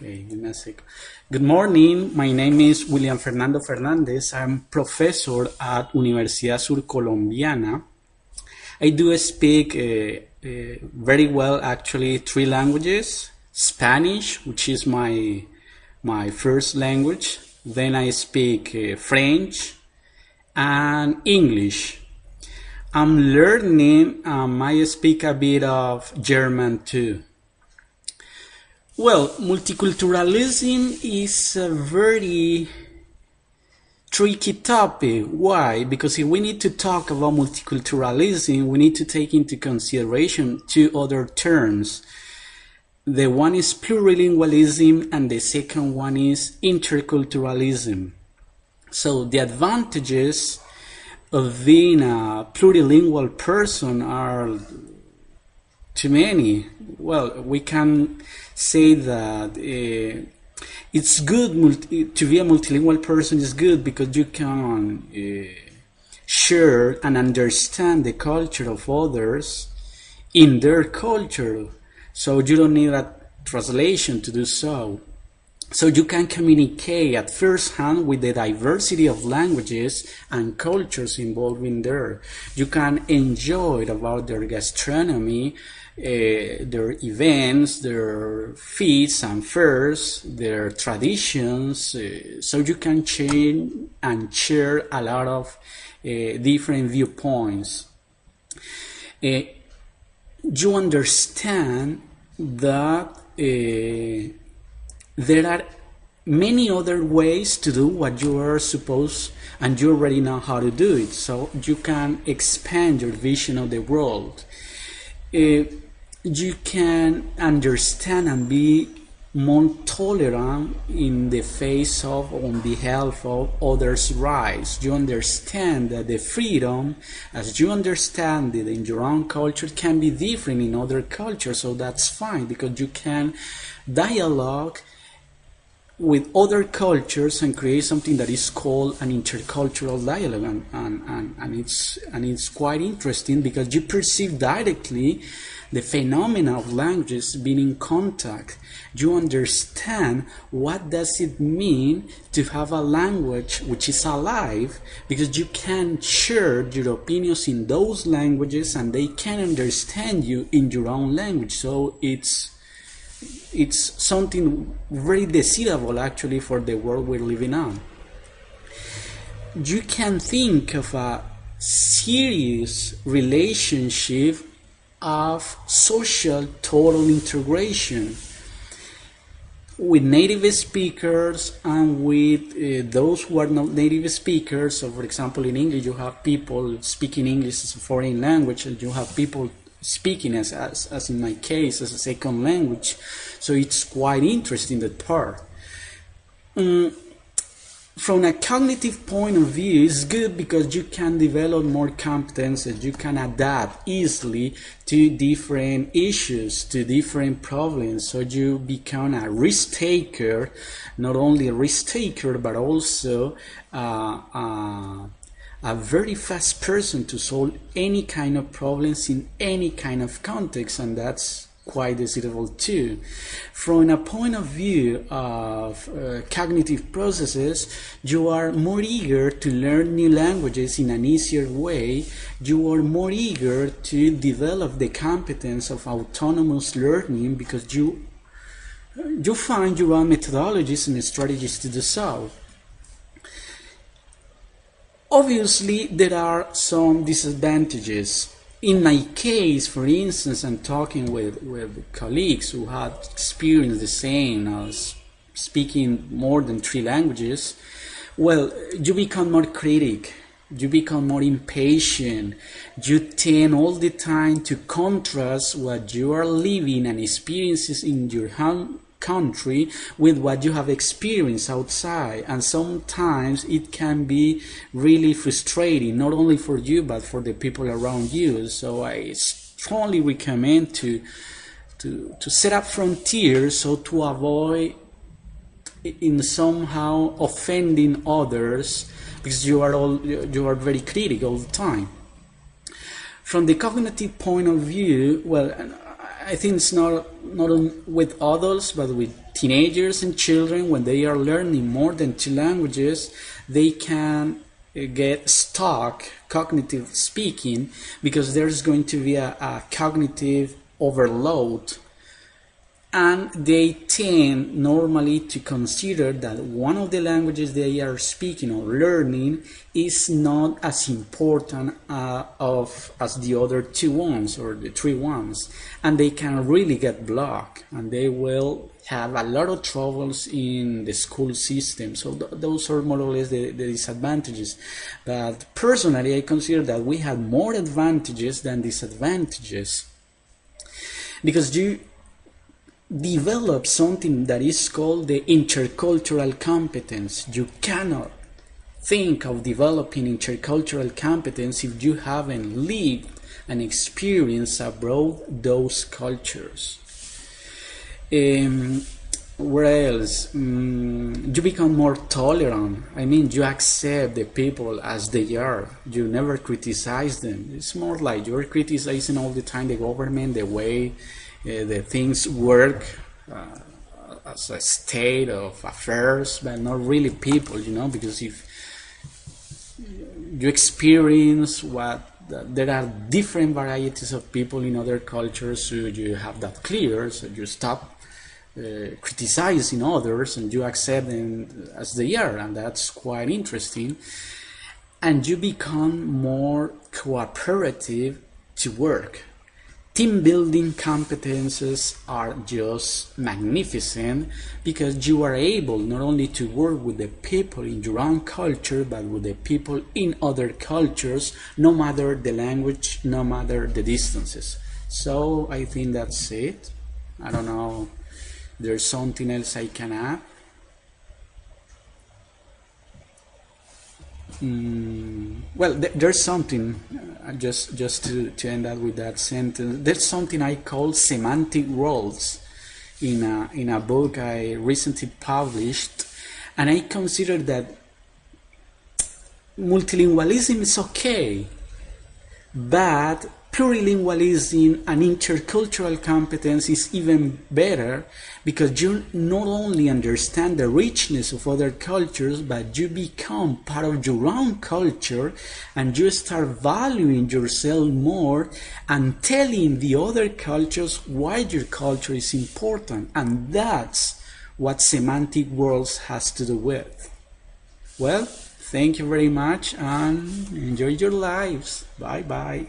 Okay, in Mexico. Good morning. My name is William Fernando Fernandez. I'm professor at Universidad Surcolombiana. I do speak very well, actually, 3 languages. Spanish, which is my first language. Then I speak French and English. I'm learning. I speak a bit of German too. Well, multiculturalism is a very tricky topic. Why? Because if we need to talk about multiculturalism, we need to take into consideration 2 other terms. The one is plurilingualism and the second one is interculturalism. So the advantages of being a plurilingual person are too many. Well, we can say that it's good to be a multilingual person is good because you can share and understand the culture of others in their culture. So you don't need a translation to do so. So you can communicate at first hand with the diversity of languages and cultures involved in there. You can enjoy about their gastronomy, their events, their feasts and fairs, their traditions. So you can change and share a lot of different viewpoints. You understand that there are many other ways to do what you are supposed and you already know how to do it, so you can expand your vision of the world. You can understand and be more tolerant in the face of, on behalf of others' rights. You understand that the freedom, as you understand it in your own culture, can be different in other cultures, so that's fine because you can dialogue with other cultures and create something that is called an intercultural dialogue, and it's quite interesting because you perceive directly the phenomena of languages being in contact. You understand what does it mean to have a language which is alive, because you can share your opinions in those languages and they can understand you in your own language. So it's something very desirable actually for the world we're living on. You can think of a serious relationship of social total integration with native speakers and with those who are not native speakers. So for example, in English you have people speaking English as a foreign language, and you have people speaking as in my case as a second language. So it's quite interesting, that part. From a cognitive point of view, it's good because you can develop more competences. You can adapt easily to different issues, to different problems. So you become a risk taker, not only a risk taker, but also a very fast person to solve any kind of problems in any kind of context, and that's quite desirable too. From a point of view of cognitive processes, you are more eager to learn new languages in an easier way. You are more eager to develop the competence of autonomous learning because you find your own methodologies and strategies to do so. Obviously, there are some disadvantages. In my case, for instance, I'm talking with colleagues who had experienced the same as speaking more than 3 languages. Well, you become more critic, you become more impatient, you tend all the time to contrast what you are living and experiences in your home country with what you have experienced outside, and sometimes it can be really frustrating, not only for you but for the people around you. So I strongly recommend to set up frontiers, so to avoid in somehow offending others, because you are very critical all the time. From the cognitive point of view, well, I think it's not with adults but with teenagers and children, when they are learning more than 2 languages, they can get stuck, cognitive speaking, because there's going to be a cognitive overload, and they tend normally to consider that one of the languages they are speaking or learning is not as important as the other 2 ones or the 3 ones, and they can really get blocked, and they will have a lot of troubles in the school system. So those are more or less the disadvantages. But personally, I consider that we have more advantages than disadvantages, because you develop something that is called the intercultural competence. You cannot think of developing intercultural competence if you haven't lived and experienced abroad those cultures. Where else? You become more tolerant. I mean, you accept the people as they are. You never criticize them. It's more like you're criticizing all the time the government, the way the things work as a state of affairs, but not really people, because if you experience there are different varieties of people in other cultures, so you have that clear, so you stop criticizing others and you accept them as they are, and that's quite interesting. And you become more cooperative to work. Team building competences are just magnificent, because you are able not only to work with the people in your own culture, but with the people in other cultures, no matter the language, no matter the distances. So I think that's it. I don't know, there's something else I can add. Well, there's something, just to end up with that sentence, there's something I call semantic roles in a book I recently published, and I consider that multilingualism is okay, but plurilingualism and intercultural competence is even better, because you not only understand the richness of other cultures, but you become part of your own culture, and you start valuing yourself more and telling the other cultures why your culture is important. And that's what semantic worlds has to do with. Well, thank you very much and enjoy your lives. Bye bye.